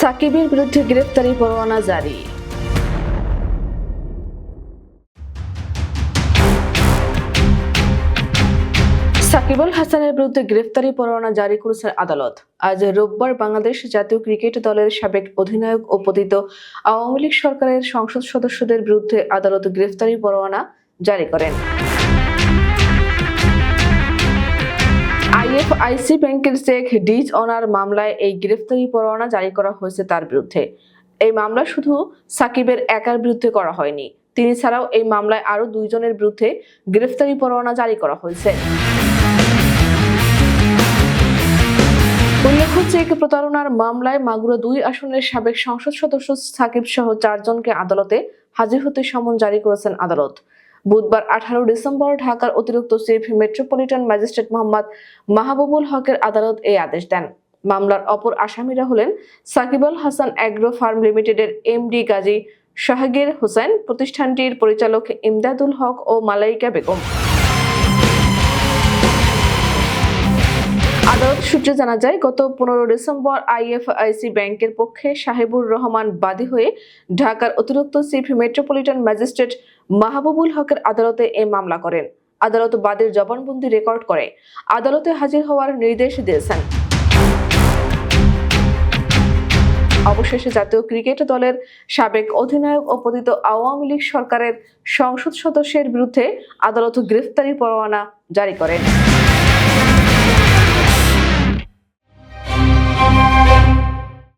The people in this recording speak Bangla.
সাকিবের বিরুদ্ধে গ্রেফতারি পরোয়ানা জারি। সাকিব আল হাসানের বিরুদ্ধে গ্রেফতারি পরোয়ানা জারি করেছেন আদালত। আজ রোববার বাংলাদেশ জাতীয় ক্রিকেট দলের সাবেক অধিনায়ক ও পতিত আওয়ামী লীগ সরকারের সংসদ সদস্যদের বিরুদ্ধে আদালত গ্রেফতারি পরোয়ানা জারি করেন। আইএফআইসি ব্যাংকের চেক ডিজ অনার মামলায় এই গ্রেফতারি পরোয়ানা জারি করা হয়েছে তার বিরুদ্ধে। এই মামলা শুধু সাকিবের একার বিরুদ্ধে করা হয়নি, তিনি ছাড়াও এই মামলায় আরো 2 জনের বিরুদ্ধে গ্রেফতারি পরোয়ানা জারি করা হয়েছে। উল্লেখ্য, চেক প্রতারণার মামলায় মাগুরা 2 আসনের সাবেক সংসদ সদস্য সাকিব সহ 4 জনকে আদালতে হাজির হতে সমন জারি করেছেন আদালত। বুধবার 18 ডিসেম্বর ঢাকার অতিরিক্ত chief metropolitan magistrate Mohammad Mahbubul হকের আদালত এই আদেশ দেন। মামলার অপর আসামিরা হলেন সাকিব আল হাসান অ্যাগ্রো ফার্ম লিমিটেডের এমডি গাজী শাহগীর হোসেন, প্রতিষ্ঠানটির পরিচালক ইমদাদুল হক ও মালাইকা বেগম। আদালত সূত্রে জানা যায়, গত 15 ডিসেম্বর আইএফআইসি ব্যাংকের পক্ষে সাহেবুর রহমান বাদী হয়ে ঢাকার অতিরিক্ত চিফ মেট্রোপলিটন ম্যাজিস্ট্রেট মাহবুবুল হকের আদালতে এই মামলা করেন। আদালত বাদীর জবানবন্দি রেকর্ড করে আদালতে হাজির হওয়ার নির্দেশ দিয়েছেন। অবশেষে জাতীয় ক্রিকেট দলের সাবেক অধিনায়ক ও পতিত আওয়ামী লীগ সরকারের সংসদ সদস্যের বিরুদ্ধে আদালত গ্রেফতারি পরোয়ানা জারি করেন।